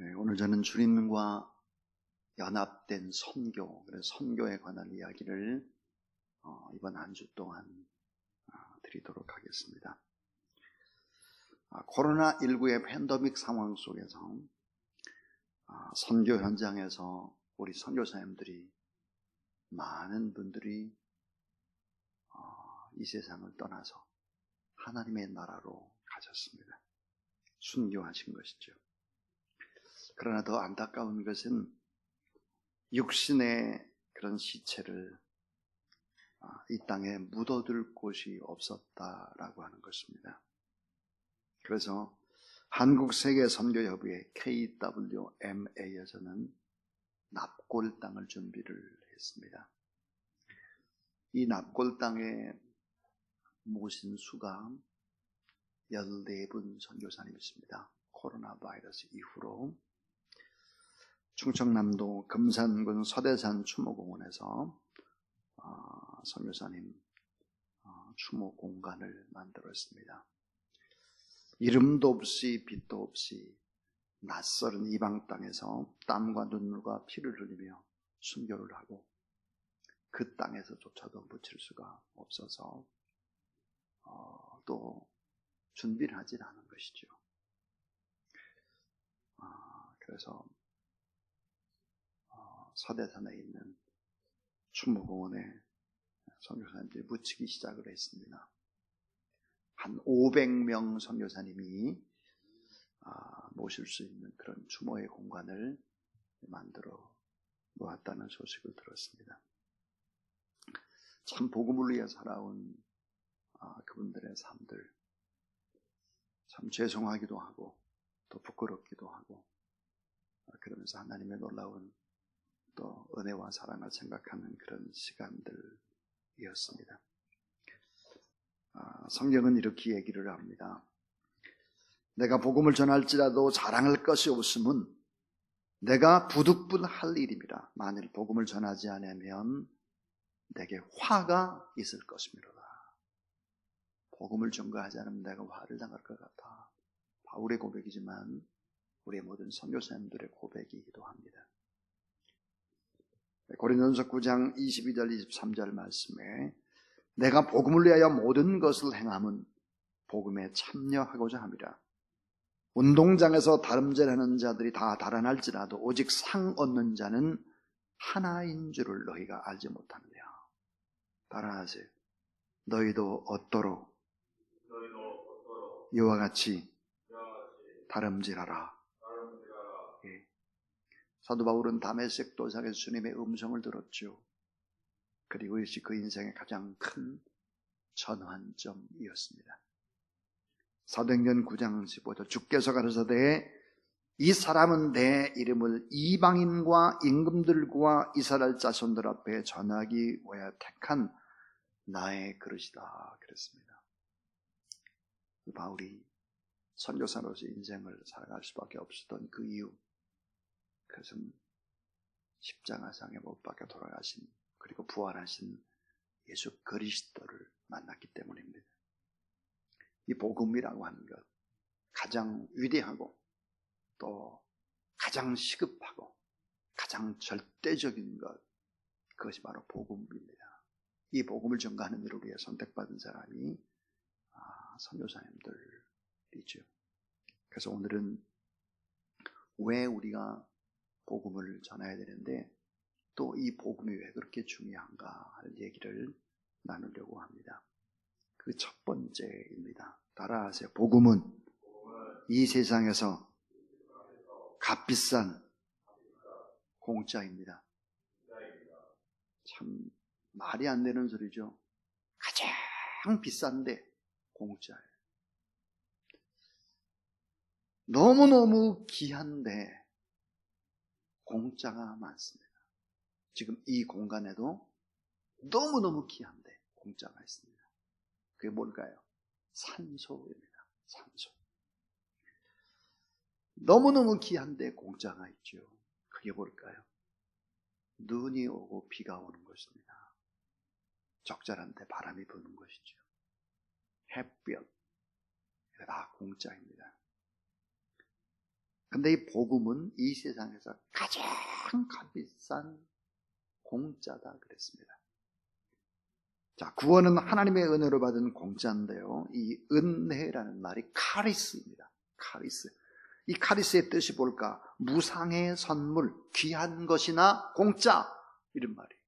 오늘 저는 주님과 연합된 선교, 그래서 선교에 관한 이야기를 이번 한 주 동안 드리도록 하겠습니다. 코로나19의 팬데믹 상황 속에서 선교 현장에서 우리 선교사님들이 많은 분들이 이 세상을 떠나서 하나님의 나라로 가셨습니다. 순교하신 것이죠. 그러나 더 안타까운 것은 육신의 그런 시체를 이 땅에 묻어둘 곳이 없었다라고 하는 것입니다. 그래서 한국세계선교협의회 KWMA에서는 납골 땅을 준비를 했습니다. 이 납골 땅에 모신 수가 14분 선교사님이십니다. 코로나 바이러스 이후로 충청남도 금산군 서대산 추모공원에서 선교사님 추모 공간을 만들었습니다. 이름도 없이 빛도 없이 낯설은 이방 땅에서 땀과 눈물과 피를 흘리며 순교를 하고 그 땅에서조차도 묻힐 수가 없어서 또 준비를 하질 않은 것이죠. 그래서 서대산에 있는 추모공원에 선교사님들이 묻히기 시작을 했습니다. 한 500명 선교사님이 모실 수 있는 그런 추모의 공간을 만들어 놓았다는 소식을 들었습니다. 참 복음을 위해 살아온 그분들의 삶들, 참 죄송하기도 하고 또 부끄럽기도 하고 그러면서 하나님의 놀라운 또 은혜와 사랑을 생각하는 그런 시간들이었습니다. 성경은 이렇게 얘기를 합니다. 내가 복음을 전할지라도 자랑할 것이 없음은 내가 부득불할 일입니다. 만일 복음을 전하지 않으면 내게 화가 있을 것이미로다. 복음을 전가하지 않으면 내가 화를 당할 것 같아. 바울의 고백이지만 우리의 모든 선교사님들의 고백이기도 합니다. 고린도전서 9장 22절 23절 말씀에 내가 복음을 위하여 모든 것을 행함은 복음에 참여하고자 함이라. 운동장에서 다름질하는 자들이 다 달아날지라도 오직 상 얻는 자는 하나인 줄을 너희가 알지 못하느냐. 따라하세요. 너희도 얻도록 이와 같이 다름질하라. 예. 사도 바울은 다메섹 도상에서 주님의 음성을 들었죠. 그리고 이것이 그 인생의 가장 큰 전환점이었습니다. 사도행전 9장 15절 주께서 가라사대 이 사람은 내 이름을 이방인과 임금들과 이스라엘 자손들 앞에 전하기 위하여 택한 나의 그릇이다 그랬습니다. 바울이 선교사로서 인생을 살아갈 수밖에 없었던 그 이유, 그것은 십자가상에 못 박혀 돌아가신 그리고 부활하신 예수 그리스도를 만났기 때문입니다. 이 복음이라고 하는 것, 가장 위대하고 또 가장 시급하고 가장 절대적인 것, 그것이 바로 복음입니다. 이 복음을 전가하는 일을 위해 선택받은 사람이 선교사님들이죠. 그래서 오늘은 왜 우리가 복음을 전해야 되는데 또 이 복음이 왜 그렇게 중요한가 하는 얘기를 나누려고 합니다. 그 첫 번째입니다. 따라하세요. 복음은 이 세상에서 값비싼 공짜입니다. 참 말이 안 되는 소리죠. 가장 비싼데 공짜예요. 너무너무 귀한데 공짜가 많습니다. 지금 이 공간에도 너무너무 귀한데 공짜가 있습니다. 그게 뭘까요? 산소입니다. 산소. 너무너무 귀한데 공짜가 있죠. 그게 뭘까요? 눈이 오고 비가 오는 것입니다. 적절한데 바람이 부는 것이죠. 햇볕. 다 공짜입니다. 근데 이 복음은 이 세상에서 가장 값비싼 공짜다 그랬습니다. 자, 구원은 하나님의 은혜로 받은 공짜인데요. 이 은혜라는 말이 카리스입니다. 카리스. 이 카리스의 뜻이 뭘까? 무상의 선물, 귀한 것이나 공짜, 이런 말이에요.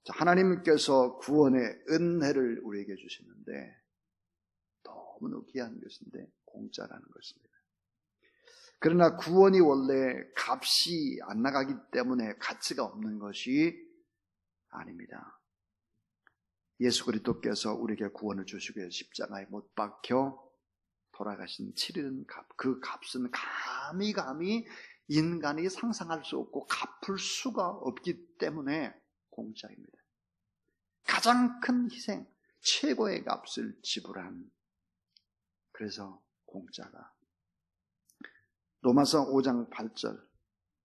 자, 하나님께서 구원의 은혜를 우리에게 주시는데 너무나 귀한 것인데 공짜라는 것입니다. 그러나 구원이 원래 값이 안 나가기 때문에 가치가 없는 것이 아닙니다. 예수 그리스도께서 우리에게 구원을 주시기 위해 십자가에 못 박혀 돌아가신 치르는 값, 그 값은 감히 인간이 상상할 수 없고 갚을 수가 없기 때문에 공짜입니다. 가장 큰 희생, 최고의 값을 지불한, 그래서 공짜다. 로마서 5장 8절,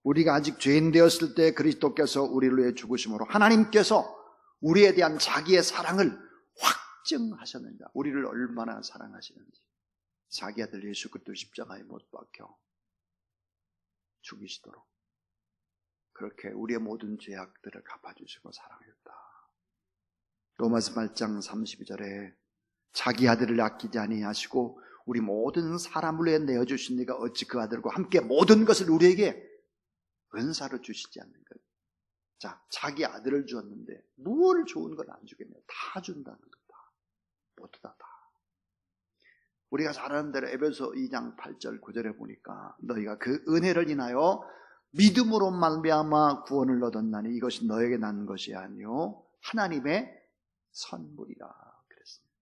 우리가 아직 죄인 되었을 때 그리스도께서 우리를 위해 죽으심으로 하나님께서 우리에 대한 자기의 사랑을 확증하셨느니라. 우리를 얼마나 사랑하시는지. 자기 아들 예수 그리스도 십자가에 못 박혀 죽이시도록 그렇게 우리의 모든 죄악들을 갚아주시고 사랑하셨다. 로마서 8장 32절에 자기 아들을 아끼지 아니하시고 우리 모든 사람을 위해 내어주신 이가 어찌 그 아들과 함께 모든 것을 우리에게 은사로 주시지 않는가. 자, 자기 아들을 주었는데 뭘 좋은 걸 안 주겠냐. 다 준다는 거다. 모두 다. 우리가 잘 아는 대로 에베소 2장 8절 9절에 보니까 너희가 그 은혜를 인하여 믿음으로 말미암아 구원을 얻었나니 이것이 너에게 난 것이 아니요 하나님의 선물이라 그랬습니다.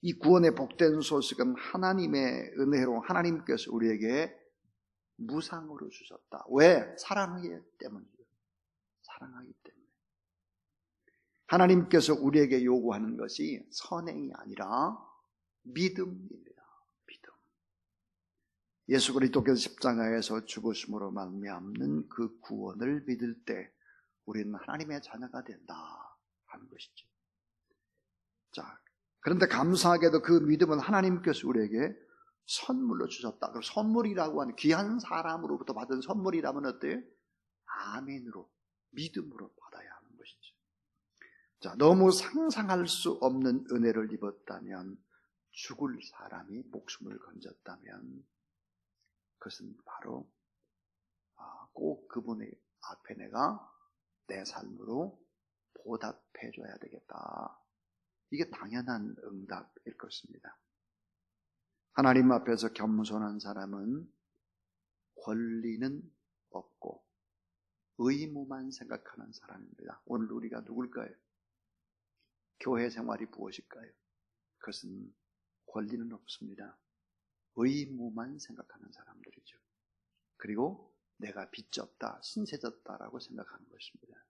이 구원의 복된 소식은 하나님의 은혜로 하나님께서 우리에게 무상으로 주셨다. 왜? 사랑하기 때문이에요. 사랑하기 때문에. 하나님께서 우리에게 요구하는 것이 선행이 아니라 믿음입니다. 믿음. 예수 그리스도께서 십자가에서 죽으심으로 말미암는 그 구원을 믿을 때 우리는 하나님의 자녀가 된다 하는 것이죠. 자, 그런데 감사하게도 그 믿음은 하나님께서 우리에게 선물로 주셨다. 그럼 선물이라고 하는 귀한 사람으로부터 받은 선물이라면 어때요? 아멘으로, 믿음으로 받아야 하는 것이죠. 자, 너무 상상할 수 없는 은혜를 입었다면, 죽을 사람이 목숨을 건졌다면 그것은 바로 꼭 그분의 앞에 내가 내 삶으로 보답해 줘야 되겠다. 이게 당연한 응답일 것입니다. 하나님 앞에서 겸손한 사람은 권리는 없고 의무만 생각하는 사람입니다. 오늘 우리가 누굴까요? 교회 생활이 무엇일까요? 그것은 권리는 없습니다. 의무만 생각하는 사람들이죠. 그리고 내가 빚졌다, 신세졌다라고 생각하는 것입니다.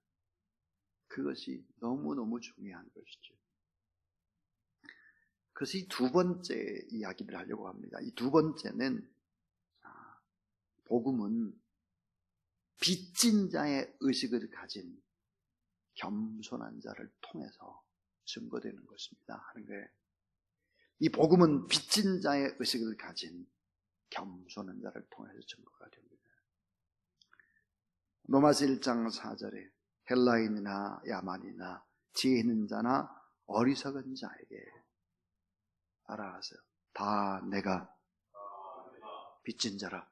그것이 너무너무 중요한 것이죠. 그래서 이 두 번째 이야기를 하려고 합니다. 이 두 번째는 복음은 빚진 자의 의식을 가진 겸손한 자를 통해서 증거되는 것입니다 하는 거예요. 이 복음은 빚진 자의 의식을 가진 겸손한 자를 통해서 증거가 됩니다. 로마서 1장 4절에 헬라인이나 야만이나 지혜 있는 자나 어리석은 자에게 알아하세요. 다 내가 빚진 자라.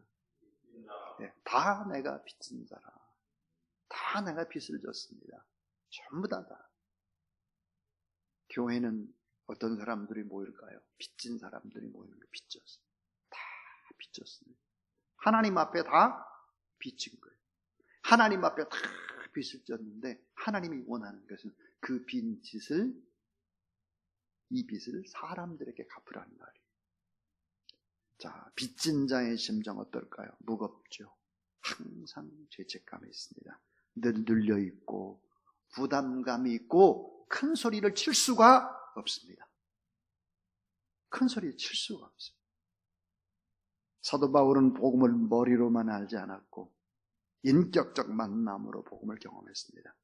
네, 다 내가 빚진 자라. 다 내가 빚을 졌습니다. 전부 다. 교회는 어떤 사람들이 모일까요? 빚진 사람들이 모이는 게 빚졌어요. 다 빚졌습니다. 하나님 앞에 다 빚진 거예요. 하나님 앞에 다 빚을 졌는데 하나님이 원하는 것은 그 빚 짓을, 이 빚을 사람들에게 갚으라는 말이에요. 자, 빚진 자의 심정 어떨까요? 무겁죠. 항상 죄책감이 있습니다. 늘 눌려있고 부담감이 있고 큰 소리를 칠 수가 없습니다. 큰 소리를 칠 수가 없어요. 사도 바울은 복음을 머리로만 알지 않았고 인격적 만남으로 복음을 경험했습니다.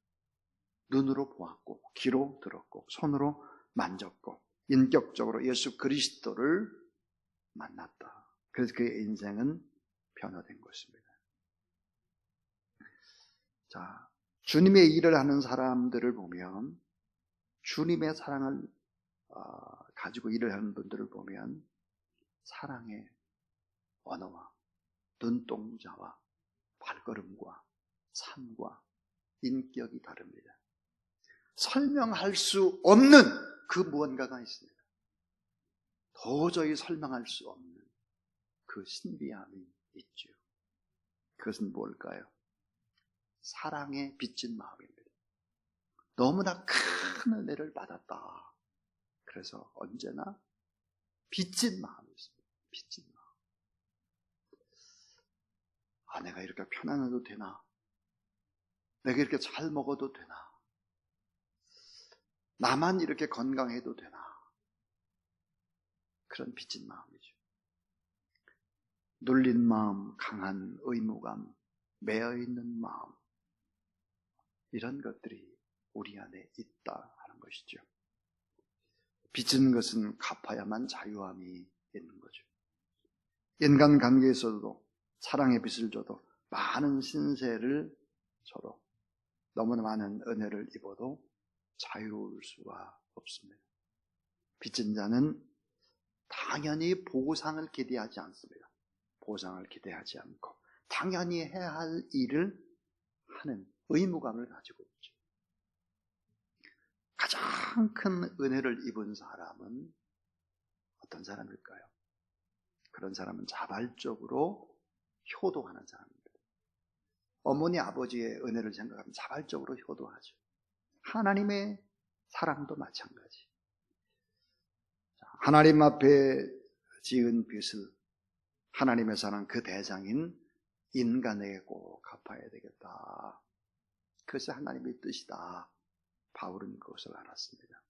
눈으로 보았고 귀로 들었고 손으로 만졌고 인격적으로 예수 그리스도를 만났다. 그래서 그의 인생은 변화된 것입니다. 자, 주님의 일을 하는 사람들을 보면, 주님의 사랑을 가지고 일을 하는 분들을 보면 사랑의 언어와 눈동자와 발걸음과 삶과 인격이 다릅니다. 설명할 수 없는 그 무언가가 있습니다. 도저히 설명할 수 없는 그 신비함이 있죠. 그것은 뭘까요? 사랑에 빚진 마음입니다. 너무나 큰 은혜를 받았다. 그래서 언제나 빚진 마음이 있습니다. 빚진 마음. 내가 이렇게 편안해도 되나? 내가 이렇게 잘 먹어도 되나? 나만 이렇게 건강해도 되나? 그런 빚진 마음이죠. 눌린 마음, 강한 의무감, 매여있는 마음, 이런 것들이 우리 안에 있다 하는 것이죠. 빚진 것은 갚아야만 자유함이 있는 거죠. 인간 관계에서도 사랑의 빚을 줘도 많은 신세를 줘도 너무나 많은 은혜를 입어도 자유로울 수가 없습니다. 빚진 자는 당연히 보상을 기대하지 않습니다. 보상을 기대하지 않고 당연히 해야 할 일을 하는 의무감을 가지고 있죠. 가장 큰 은혜를 입은 사람은 어떤 사람일까요? 그런 사람은 자발적으로 효도하는 사람입니다. 어머니 아버지의 은혜를 생각하면 자발적으로 효도하죠. 하나님의 사랑도 마찬가지. 하나님 앞에 지은 빚을 하나님의 사랑 그 대상인 인간에게 꼭 갚아야 되겠다. 그것이 하나님의 뜻이다. 바울은 그것을 알았습니다.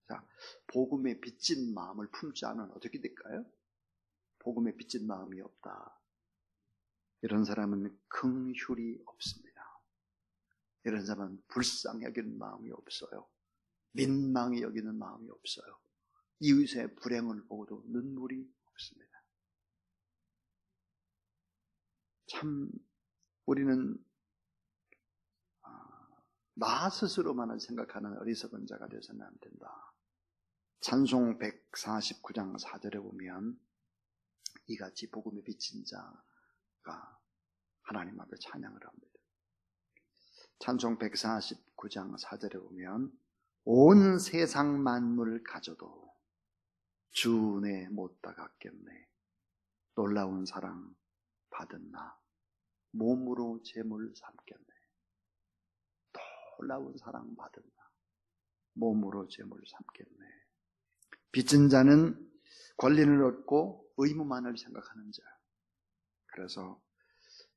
자, 복음의 빚진 마음을 품지 않으면 어떻게 될까요? 복음의 빚진 마음이 없다. 이런 사람은 긍휼이 없습니다. 이런 사람은 불쌍히 여기는 마음이 없어요. 민망히 여기는 마음이 없어요. 이웃의 불행을 보고도 눈물이 없습니다. 참 우리는 나 스스로만을 생각하는 어리석은 자가 되어서는 안 된다. 찬송 149장 4절에 보면 이같이 복음에 비친 자가 하나님 앞에 찬양을 합니다. 찬송 149장 4절에 보면 온 세상 만물을 가져도 주 은혜 못 다갔겠네. 놀라운 사랑 받은 나 몸으로 제물 삼겠네. 놀라운 사랑 받은 나 몸으로 제물 삼겠네. 빚진 자는 권리를 얻고 의무만을 생각하는 자. 그래서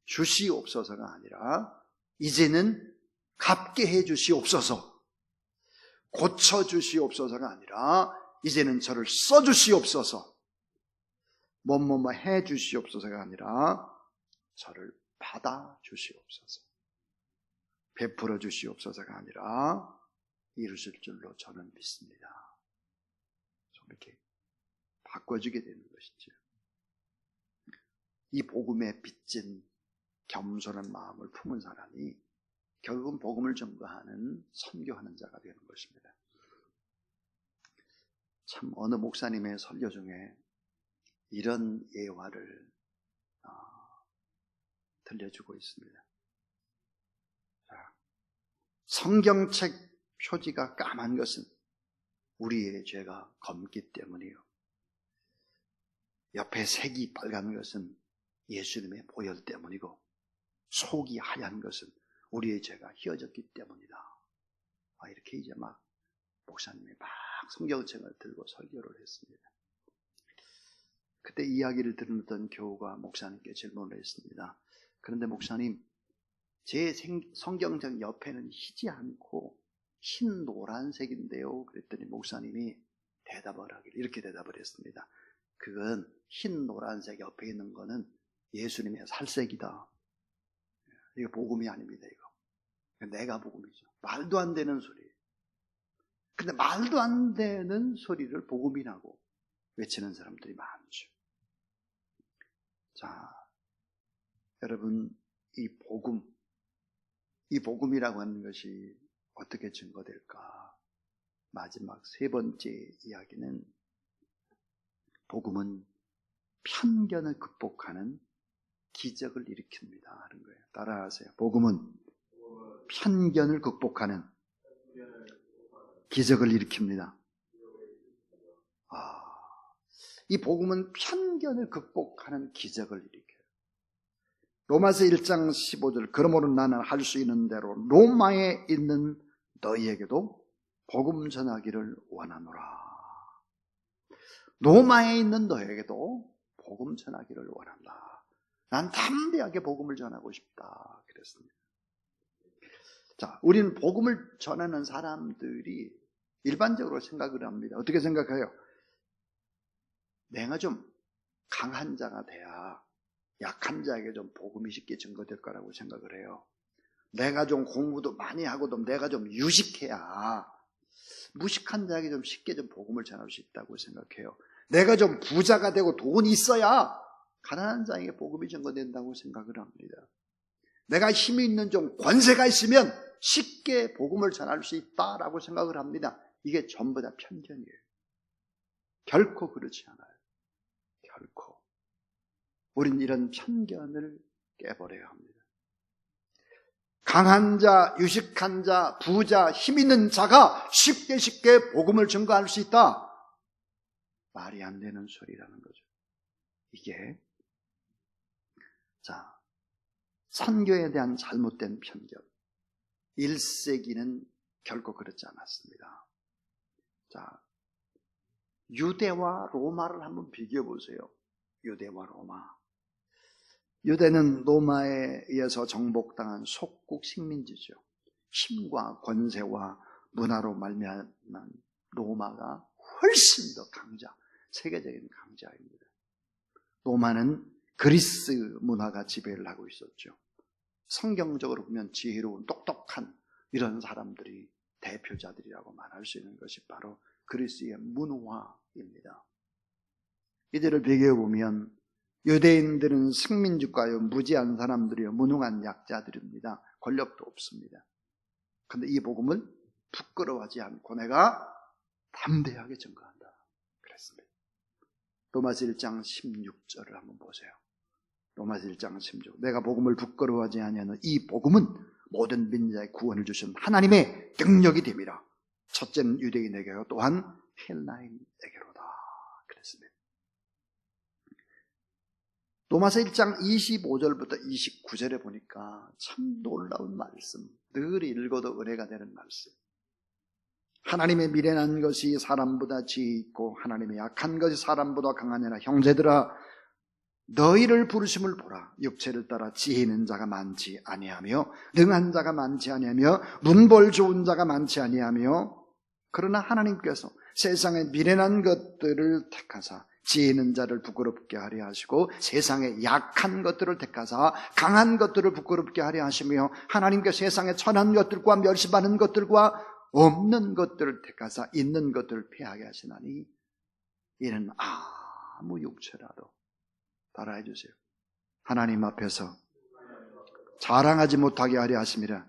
주시옵소서가 아니라 이제는 갚게 해 주시옵소서, 고쳐 주시옵소서가 아니라 이제는 저를 써 주시옵소서, 뭐뭐뭐 해 주시옵소서가 아니라 저를 받아 주시옵소서, 베풀어 주시옵소서가 아니라 이루실 줄로 저는 믿습니다. 좀 이렇게 바꿔주게 되는 것이죠. 이 복음에 빚진 겸손한 마음을 품은 사람이 결국은 복음을 전가하는 선교하는 자가 되는 것입니다. 참 어느 목사님의 설교 중에 이런 예화를 들려주고 있습니다. 성경책 표지가 까만 것은 우리의 죄가 검기 때문이요, 옆에 색이 빨간 것은 예수님의 보혈 때문이고 속이 하얀 것은 우리의 죄가 휘어졌기 때문이다. 이렇게 이제 막 목사님이 막 성경책을 들고 설교를 했습니다. 그때 이야기를 들었던 교우가 목사님께 질문을 했습니다. 그런데 목사님, 제 성경책 옆에는 희지 않고 흰 노란색인데요. 그랬더니 목사님이 대답을 하길 이렇게 대답을 했습니다. 그건 흰 노란색 옆에 있는 거는 예수님의 살색이다. 이거 복음이 아닙니다. 이거 내가 복음이죠. 말도 안 되는 소리. 근데 말도 안 되는 소리를 복음이라고 외치는 사람들이 많죠. 자, 여러분, 이 복음이라고 하는 것이 어떻게 증거될까? 마지막 세 번째 이야기는 복음은 편견을 극복하는 기적을 일으킵니다 하는 거예요. 따라하세요. 복음은 편견을 극복하는 기적을 일으킵니다. 이 복음은 편견을 극복하는 기적을 일으켜요. 로마서 1장 15절 그러므로 나는 할 수 있는 대로 로마에 있는 너희에게도 복음 전하기를 원하노라. 로마에 있는 너희에게도 복음 전하기를 원한다. 난 담대하게 복음을 전하고 싶다 그랬습니다. 자, 우리는 복음을 전하는 사람들이 일반적으로 생각을 합니다. 어떻게 생각해요? 내가 좀 강한 자가 돼야 약한 자에게 좀 복음이 쉽게 증거될 거라고 생각을 해요. 내가 좀 공부도 많이 하고도 내가 좀 유식해야 무식한 자에게 좀 쉽게 좀 복음을 전할 수 있다고 생각해요. 내가 좀 부자가 되고 돈이 있어야 가난한 자에게 복음이 증거된다고 생각을 합니다. 내가 힘이 있는 좀 권세가 있으면 쉽게 복음을 전할 수 있다라고 생각을 합니다. 이게 전부 다 편견이에요. 결코 그렇지 않아요. 결코. 우린 이런 편견을 깨버려야 합니다. 강한 자, 유식한 자, 부자, 힘 있는 자가 쉽게 복음을 증거할 수 있다. 말이 안 되는 소리라는 거죠. 이게 자, 선교에 대한 잘못된 편견. 1세기는 결코 그렇지 않았습니다. 자, 유대와 로마를 한번 비교해 보세요. 유대와 로마. 유대는 로마에 의해서 정복당한 속국 식민지죠. 힘과 권세와 문화로 말미암은 로마가 훨씬 더 강자, 세계적인 강자입니다. 로마는 그리스 문화가 지배를 하고 있었죠. 성경적으로 보면 지혜로운 똑똑한 이런 사람들이 대표자들이라고 말할 수 있는 것이 바로 그리스의 문화입니다. 이들을 비교해 보면 유대인들은 식민지가요, 무지한 사람들이요, 무능한 약자들입니다. 권력도 없습니다. 그런데 이 복음을 부끄러워하지 않고 내가 담대하게 증거한다 그랬습니다. 로마서 1장 16절을 한번 보세요. 로마서 1장 16절. 내가 복음을 부끄러워하지 아니하는 이 복음은 모든 민자의 구원을 주신 하나님의 능력이 됨이라. 첫째는 유대인에게요, 또한 헬라인에게로다 그랬습니다. 로마서 1장 25절부터 29절에 보니까 참 놀라운 말씀, 늘 읽어도 은혜가 되는 말씀. 하나님의 미련한 것이 사람보다 지혜 있고 하나님의 약한 것이 사람보다 강하니라. 형제들아, 너희를 부르심을 보라. 육체를 따라 지혜 있는 자가 많지 아니하며 능한 자가 많지 아니하며 문벌 좋은 자가 많지 아니하며 그러나 하나님께서 세상의 미련한 것들을 택하사 지혜 있는 자를 부끄럽게 하려 하시고 세상의 약한 것들을 택하사 강한 것들을 부끄럽게 하려 하시며 하나님께서 세상의 천한 것들과 멸시받는 것들과 없는 것들을 택하사 있는 것들을 폐하게 하시나니 이는 아무 육체라도 따라해 주세요. 하나님 앞에서 자랑하지 못하게 하려 하심이라.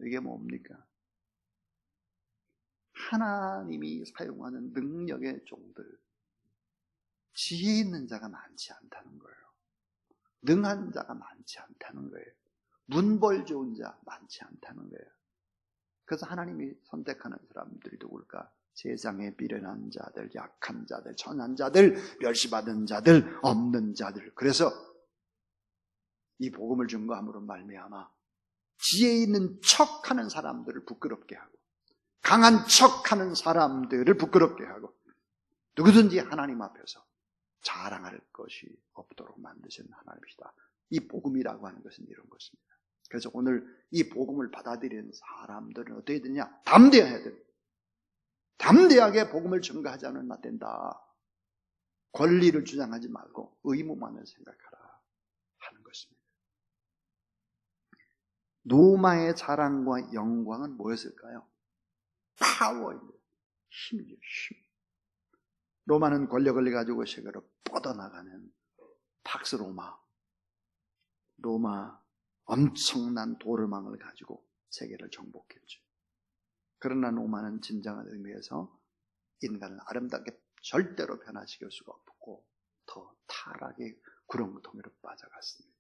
이게 뭡니까? 하나님이 사용하는 능력의 종들, 지혜 있는 자가 많지 않다는 거예요. 능한 자가 많지 않다는 거예요. 문벌 좋은 자 많지 않다는 거예요. 그래서 하나님이 선택하는 사람들이 누굴까? 세상에 미련한 자들, 약한 자들, 천한 자들, 멸시받은 자들, 없는 자들. 그래서 이 복음을 증거함으로 말미암아 지혜 있는 척하는 사람들을 부끄럽게 하고 강한 척하는 사람들을 부끄럽게 하고 누구든지 하나님 앞에서 자랑할 것이 없도록 만드신 하나님이시다. 이 복음이라고 하는 것은 이런 것입니다. 그래서 오늘 이 복음을 받아들이는 사람들은 어떻게 되냐? 담대해야 됩니다. 담대하게 복음을 증거하지 않으면 된다. 권리를 주장하지 말고 의무만을 생각하라 하는 것입니다. 로마의 자랑과 영광은 뭐였을까요? 파워입니다. 힘이죠, 힘. 로마는 권력을 가지고 세계로 뻗어나가는 팍스 로마 엄청난 도르망을 가지고 세계를 정복했죠. 그러나 로마는 진정한 의미에서 인간을 아름답게 절대로 변화시킬 수가 없고 더 타락의 구렁텅이로 빠져갔습니다.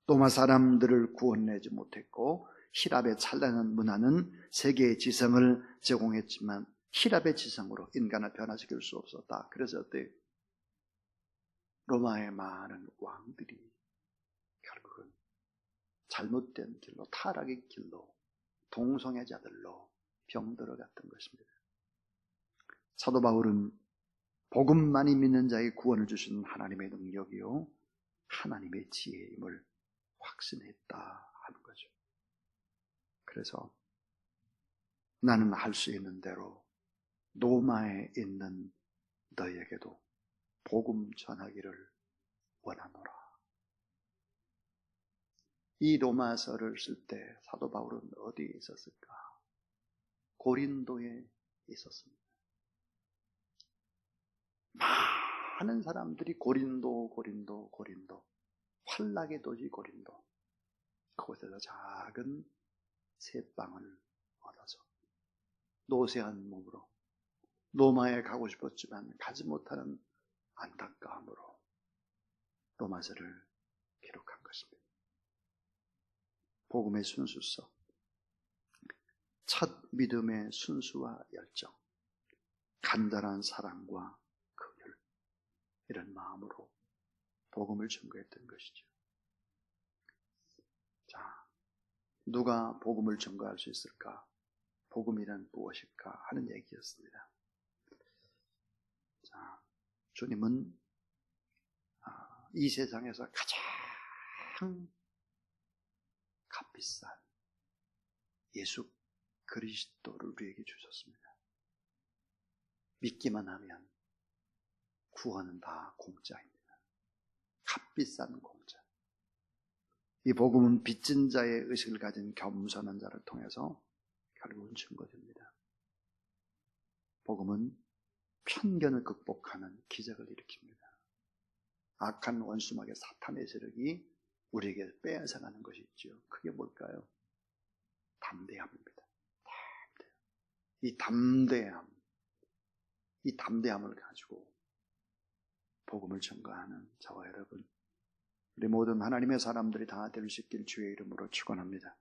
로마 사람들을 구원내지 못했고 히랍의 찬란한 문화는 세계의 지성을 제공했지만 히랍의 지성으로 인간을 변화시킬 수 없었다. 그래서 어때요? 로마의 많은 왕들이 결국은 잘못된 길로, 타락의 길로, 동성애자들로 병들어갔던 것입니다. 사도 바울은 복음만이 믿는 자에게 구원을 주시는 하나님의 능력이요 하나님의 지혜임을 확신했다 하는 거죠. 그래서 나는 할 수 있는 대로 로마에 있는 너희에게도 복음 전하기를 원하노라. 이 로마서를 쓸 때 사도 바울은 어디에 있었을까? 고린도에 있었습니다. 많은 사람들이 고린도, 환락의 도시 고린도, 그곳에서 작은 새방을 얻어서 노쇠한 몸으로 로마에 가고 싶었지만 가지 못하는 안타까움으로 로마서를 기록한 것입니다. 복음의 순수성, 첫 믿음의 순수와 열정, 간절한 사랑과 긍휼, 이런 마음으로 복음을 전거했던 것이죠. 자, 누가 복음을 전거할 수 있을까? 복음이란 무엇일까? 하는 얘기였습니다. 자, 주님은 이 세상에서 가장 값비싼 예수 그리스도를 우리에게 주셨습니다. 믿기만 하면 구원은 다 공짜입니다. 값비싼 공짜. 이 복음은 빚진 자의 의식을 가진 겸손한 자를 통해서 결국은 증거됩니다. 복음은 편견을 극복하는 기적을 일으킵니다. 악한 원수막의 사탄의 세력이 우리에게 빼앗아가는 것이 있죠. 그게 뭘까요? 담대함입니다. 이 담대함을 가지고 복음을 전가하는 저와 여러분, 우리 모든 하나님의 사람들이 다 될 수 있길 주의 이름으로 축원합니다.